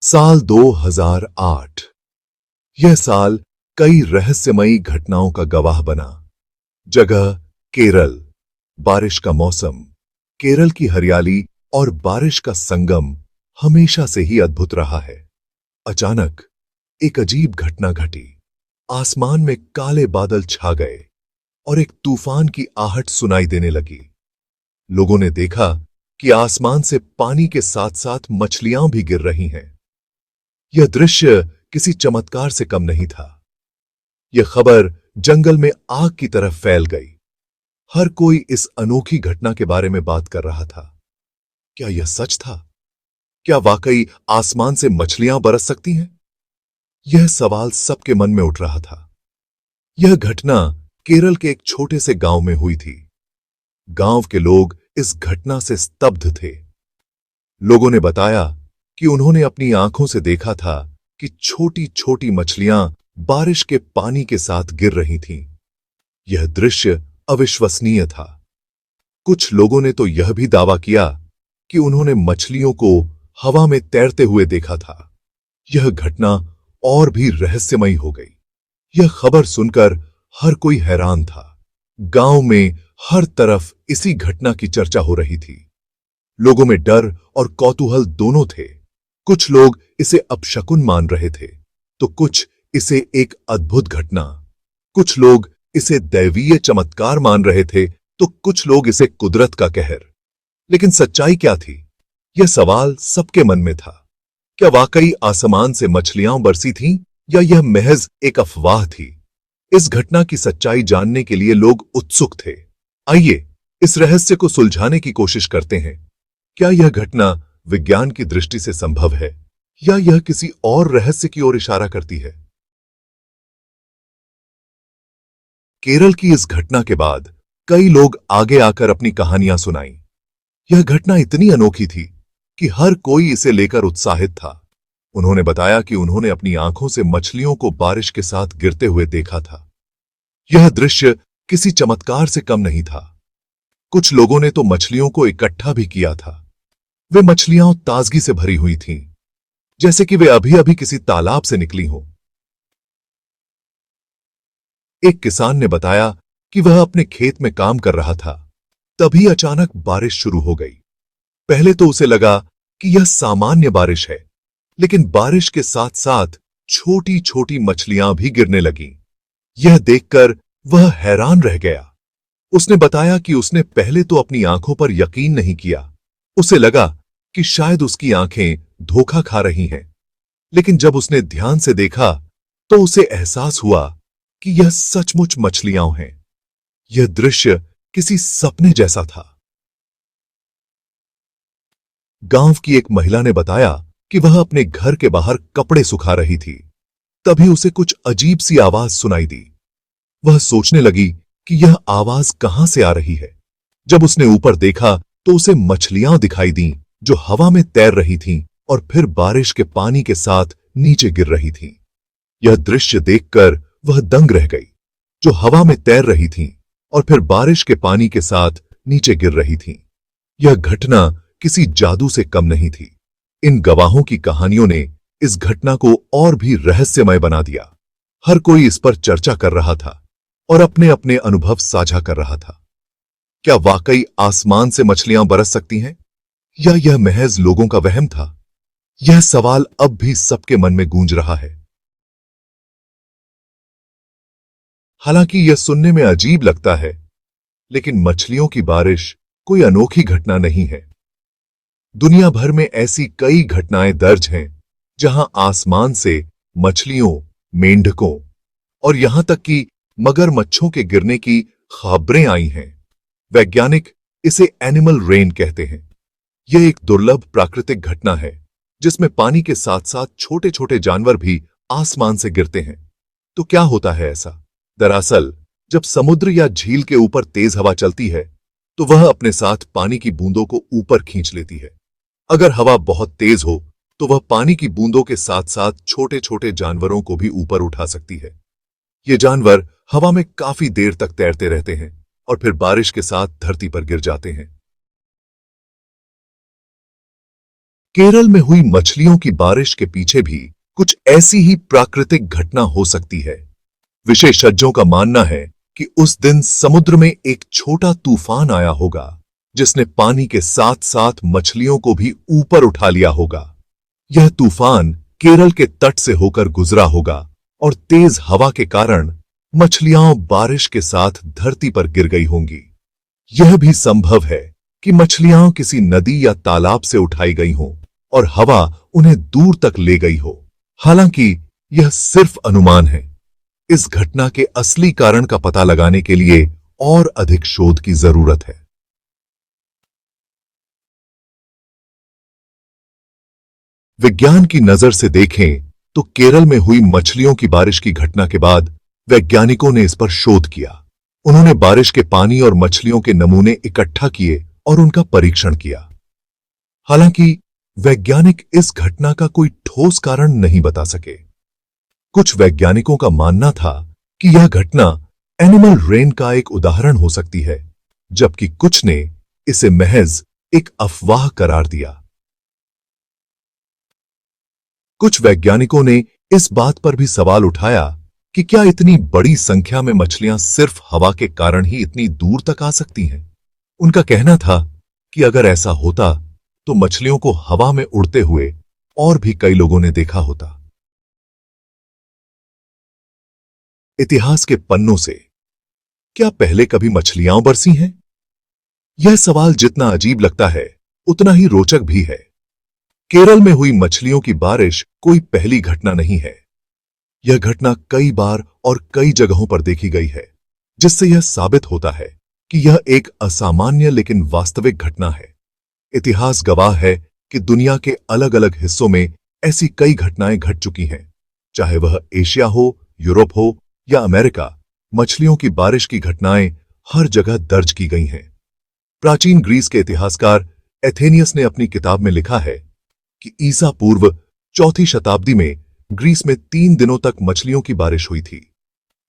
साल 2008। यह साल कई रहस्यमयी घटनाओं का गवाह बना। जगह केरल। बारिश का मौसम। केरल की हरियाली और बारिश का संगम हमेशा से ही अद्भुत रहा है। अचानक एक अजीब घटना घटी। आसमान में काले बादल छा गए और एक तूफान की आहट सुनाई देने लगी। लोगों ने देखा कि आसमान से पानी के साथ साथ मछलियां भी गिर रही हैं। यह दृश्य किसी चमत्कार से कम नहीं था। यह खबर जंगल में आग की तरह फैल गई। हर कोई इस अनोखी घटना के बारे में बात कर रहा था। क्या यह सच था? क्या वाकई आसमान से मछलियां बरस सकती हैं? यह सवाल सबके मन में उठ रहा था। यह घटना केरल के एक छोटे से गांव में हुई थी। गांव के लोग इस घटना से स्तब्ध थे। लोगों ने बताया कि उन्होंने अपनी आंखों से देखा था कि छोटी छोटी मछलियां बारिश के पानी के साथ गिर रही थीं। यह दृश्य अविश्वसनीय था। कुछ लोगों ने तो यह भी दावा किया कि उन्होंने मछलियों को हवा में तैरते हुए देखा था। यह घटना और भी रहस्यमयी हो गई। यह खबर सुनकर हर कोई हैरान था। गांव में हर तरफ इसी घटना की चर्चा हो रही थी। लोगों में डर और कौतूहल दोनों थे। कुछ लोग इसे अपशकुन मान रहे थे, तो कुछ इसे एक अद्भुत घटना। कुछ लोग इसे दैवीय चमत्कार मान रहे थे, तो कुछ लोग इसे कुदरत का कहर। लेकिन सच्चाई क्या थी? यह सवाल सबके मन में था। क्या वाकई आसमान से मछलियां बरसी थीं, या यह महज एक अफवाह थी? इस घटना की सच्चाई जानने के लिए लोग उत्सुक थे। आइए इस रहस्य को सुलझाने की कोशिश करते हैं। क्या यह घटना विज्ञान की दृष्टि से संभव है, या यह किसी और रहस्य की ओर इशारा करती है? केरल की इस घटना के बाद कई लोग आगे आकर अपनी कहानियां सुनाई। यह घटना इतनी अनोखी थी कि हर कोई इसे लेकर उत्साहित था। उन्होंने बताया कि उन्होंने अपनी आंखों से मछलियों को बारिश के साथ गिरते हुए देखा था। यह दृश्य किसी चमत्कार से कम नहीं था। कुछ लोगों ने तो मछलियों को इकट्ठा भी किया था। वे मछलियां ताजगी से भरी हुई थीं, जैसे कि वे अभी अभी किसी तालाब से निकली हों। एक किसान ने बताया कि वह अपने खेत में काम कर रहा था। तभी अचानक बारिश शुरू हो गई। पहले तो उसे लगा कि यह सामान्य बारिश है, लेकिन बारिश के साथ साथ छोटी छोटी मछलियां भी गिरने लगीं। यह देखकर वह हैरान रह गया। उसने बताया कि उसने पहले तो अपनी आंखों पर यकीन नहीं किया। उसे लगा कि शायद उसकी आंखें धोखा खा रही हैं। लेकिन जब उसने ध्यान से देखा तो उसे एहसास हुआ कि यह सचमुच मछलियां हैं। यह दृश्य किसी सपने जैसा था। गांव की एक महिला ने बताया कि वह अपने घर के बाहर कपड़े सुखा रही थी। तभी उसे कुछ अजीब सी आवाज सुनाई दी। वह सोचने लगी कि यह आवाज कहां से आ रही है। जब उसने ऊपर देखा तो उसे मछलियां दिखाई दीं, जो हवा में तैर रही थीं और फिर बारिश के पानी के साथ नीचे गिर रही थीं। यह दृश्य देखकर वह दंग रह गई। जो हवा में तैर रही थीं और फिर बारिश के पानी के साथ नीचे गिर रही थीं। यह घटना किसी जादू से कम नहीं थी। इन गवाहों की कहानियों ने इस घटना को और भी रहस्यमय बना दिया। हर कोई इस पर चर्चा कर रहा था और अपने अपने अनुभव साझा कर रहा था। क्या वाकई आसमान से मछलियां बरस सकती हैं, या यह महज लोगों का वहम था? यह सवाल अब भी सबके मन में गूंज रहा है। हालांकि यह सुनने में अजीब लगता है, लेकिन मछलियों की बारिश कोई अनोखी घटना नहीं है। दुनिया भर में ऐसी कई घटनाएं दर्ज हैं जहां आसमान से मछलियों, मेंढकों और यहां तक कि मगरमच्छों के गिरने की खबरें आई हैं। वैज्ञानिक इसे एनिमल रेन कहते हैं। यह एक दुर्लभ प्राकृतिक घटना है जिसमें पानी के साथ साथ छोटे छोटे जानवर भी आसमान से गिरते हैं। तो क्या होता है ऐसा? दरअसल जब समुद्र या झील के ऊपर तेज हवा चलती है तो वह अपने साथ पानी की बूंदों को ऊपर खींच लेती है। अगर हवा बहुत तेज हो तो वह पानी की बूंदों के साथ साथ छोटे छोटे जानवरों को भी ऊपर उठा सकती है। ये जानवर हवा में काफी देर तक तैरते रहते हैं और फिर बारिश के साथ धरती पर गिर जाते हैं। केरल में हुई मछलियों की बारिश के पीछे भी कुछ ऐसी ही प्राकृतिक घटना हो सकती है। विशेषज्ञों का मानना है कि उस दिन समुद्र में एक छोटा तूफान आया होगा जिसने पानी के साथ साथ मछलियों को भी ऊपर उठा लिया होगा। यह तूफान केरल के तट से होकर गुजरा होगा और तेज हवा के कारण मछलियां बारिश के साथ धरती पर गिर गई होंगी। यह भी संभव है कि मछलियां किसी नदी या तालाब से उठाई गई हों और हवा उन्हें दूर तक ले गई हो। हालांकि यह सिर्फ अनुमान है। इस घटना के असली कारण का पता लगाने के लिए और अधिक शोध की जरूरत है। विज्ञान की नजर से देखें तो केरल में हुई मछलियों की बारिश की घटना के बाद वैज्ञानिकों ने इस पर शोध किया। उन्होंने बारिश के पानी और मछलियों के नमूने इकट्ठा किए और उनका परीक्षण किया। हालांकि वैज्ञानिक इस घटना का कोई ठोस कारण नहीं बता सके। कुछ वैज्ञानिकों का मानना था कि यह घटना एनिमल रेन का एक उदाहरण हो सकती है, जबकि कुछ ने इसे महज एक अफवाह करार दिया। कुछ वैज्ञानिकों ने इस बात पर भी सवाल उठाया कि क्या इतनी बड़ी संख्या में मछलियां सिर्फ हवा के कारण ही इतनी दूर तक आ सकती हैं। उनका कहना था कि अगर ऐसा होता तो मछलियों को हवा में उड़ते हुए और भी कई लोगों ने देखा होता। इतिहास के पन्नों से क्या पहले कभी मछलियां बरसी हैं? यह सवाल जितना अजीब लगता है उतना ही रोचक भी है। केरल में हुई मछलियों की बारिश कोई पहली घटना नहीं है। यह घटना कई बार और कई जगहों पर देखी गई है, जिससे यह साबित होता है कि यह एक असामान्य लेकिन वास्तविक घटना है। इतिहास गवाह है कि दुनिया के अलग अलग हिस्सों में ऐसी कई घटनाएं घट चुकी हैं, चाहे वह एशिया हो, यूरोप हो या अमेरिका। मछलियों की बारिश की घटनाएं हर जगह दर्ज की गई हैं। प्राचीन ग्रीस के इतिहासकार एथेनियस ने अपनी किताब में लिखा है कि ईसा पूर्व 4वीं शताब्दी में ग्रीस में 3 दिनों तक मछलियों की बारिश हुई थी।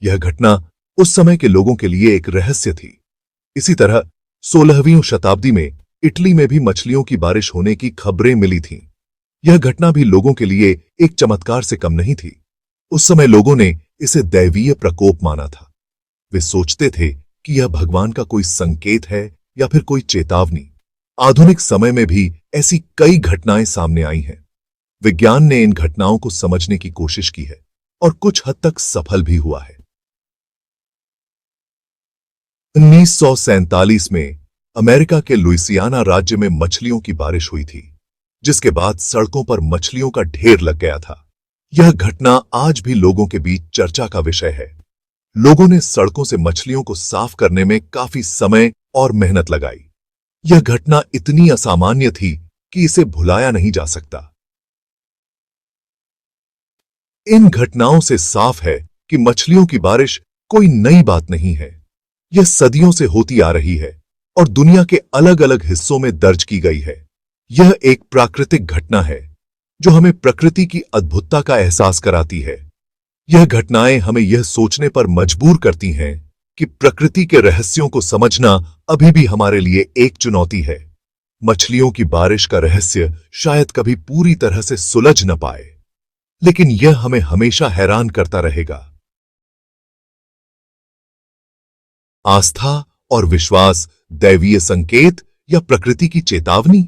यह घटना उस समय के लोगों के लिए एक रहस्य थी। इसी तरह 16वीं शताब्दी में इटली में भी मछलियों की बारिश होने की खबरें मिली थीं। यह घटना भी लोगों के लिए एक चमत्कार से कम नहीं थी। उस समय लोगों ने इसे दैवीय प्रकोप माना था। वे सोचते थे कि यह भगवान का कोई संकेत है या फिर कोई चेतावनी। आधुनिक समय में भी ऐसी कई घटनाएं सामने आई हैं। विज्ञान ने इन घटनाओं को समझने की कोशिश की है और कुछ हद तक सफल भी हुआ है। 1947 में अमेरिका के लुइसियाना राज्य में मछलियों की बारिश हुई थी, जिसके बाद सड़कों पर मछलियों का ढेर लग गया था। यह घटना आज भी लोगों के बीच चर्चा का विषय है। लोगों ने सड़कों से मछलियों को साफ करने में काफी समय और मेहनत लगाई। यह घटना इतनी असामान्य थी कि इसे भुलाया नहीं जा सकता। इन घटनाओं से साफ है कि मछलियों की बारिश कोई नई बात नहीं है। यह सदियों से होती आ रही है और दुनिया के अलग अलग हिस्सों में दर्ज की गई है। यह एक प्राकृतिक घटना है जो हमें प्रकृति की अद्भुतता का एहसास कराती है। यह घटनाएं हमें यह सोचने पर मजबूर करती हैं कि प्रकृति के रहस्यों को समझना अभी भी हमारे लिए एक चुनौती है। मछलियों की बारिश का रहस्य शायद कभी पूरी तरह से सुलझ न पाए, लेकिन यह हमें हमेशा हैरान करता रहेगा। आस्था और विश्वास, दैवीय संकेत या प्रकृति की चेतावनी?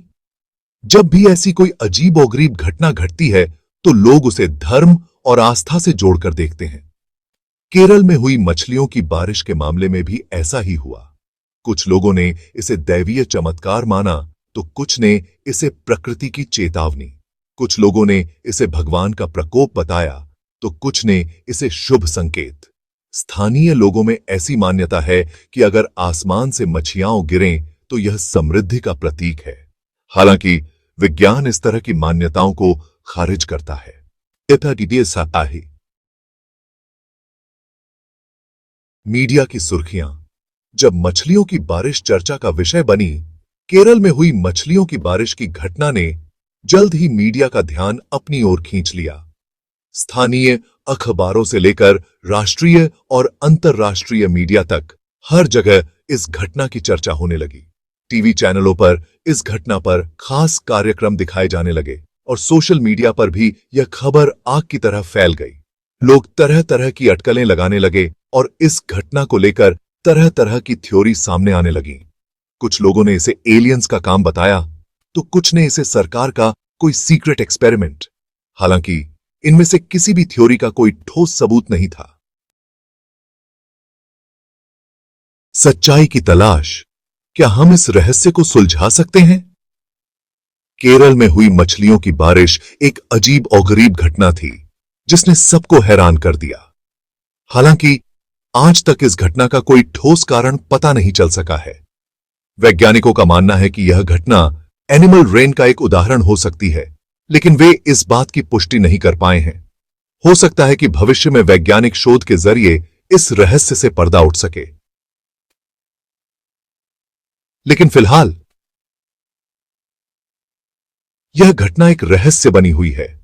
जब भी ऐसी कोई अजीबोगरीब घटना घटती है तो लोग उसे धर्म और आस्था से जोड़कर देखते हैं। केरल में हुई मछलियों की बारिश के मामले में भी ऐसा ही हुआ। कुछ लोगों ने इसे दैवीय चमत्कार माना तो कुछ ने इसे प्रकृति की चेतावनी, कुछ लोगों ने इसे भगवान का प्रकोप बताया तो कुछ ने इसे शुभ संकेत। स्थानीय लोगों में ऐसी मान्यता है कि अगर आसमान से मछलियां गिरें तो यह समृद्धि का प्रतीक है। हालांकि विज्ञान इस तरह की मान्यताओं को खारिज करता है। मीडिया की सुर्खियां। जब मछलियों की बारिश चर्चा का विषय बनी, केरल में हुई मछलियों की बारिश की घटना ने जल्द ही मीडिया का ध्यान अपनी ओर खींच लिया। स्थानीय अखबारों से लेकर राष्ट्रीय और अंतर्राष्ट्रीय मीडिया तक हर जगह इस घटना की चर्चा होने लगी। टीवी चैनलों पर इस घटना पर खास कार्यक्रम दिखाए जाने लगे और सोशल मीडिया पर भी यह खबर आग की तरह फैल गई। लोग तरह तरह की अटकलें लगाने लगे और इस घटना को लेकर तरह तरह की थ्योरी सामने आने लगी। कुछ लोगों ने इसे एलियंस का काम बताया, तो कुछ ने इसे सरकार का कोई सीक्रेट एक्सपेरिमेंट। हालांकि इनमें से किसी भी थ्योरी का कोई ठोस सबूत नहीं था। सच्चाई की तलाश, क्या हम इस रहस्य को सुलझा सकते हैं? केरल में हुई मछलियों की बारिश एक अजीब और गरीब घटना थी जिसने सबको हैरान कर दिया। हालांकि आज तक इस घटना का कोई ठोस कारण पता नहीं चल सका है। वैज्ञानिकों का मानना है कि यह घटना एनिमल रेन का एक उदाहरण हो सकती है, लेकिन वे इस बात की पुष्टि नहीं कर पाए हैं। हो सकता है कि भविष्य में वैज्ञानिक शोध के जरिए इस रहस्य से पर्दा उठ सके। लेकिन फिलहाल यह घटना एक रहस्य बनी हुई है।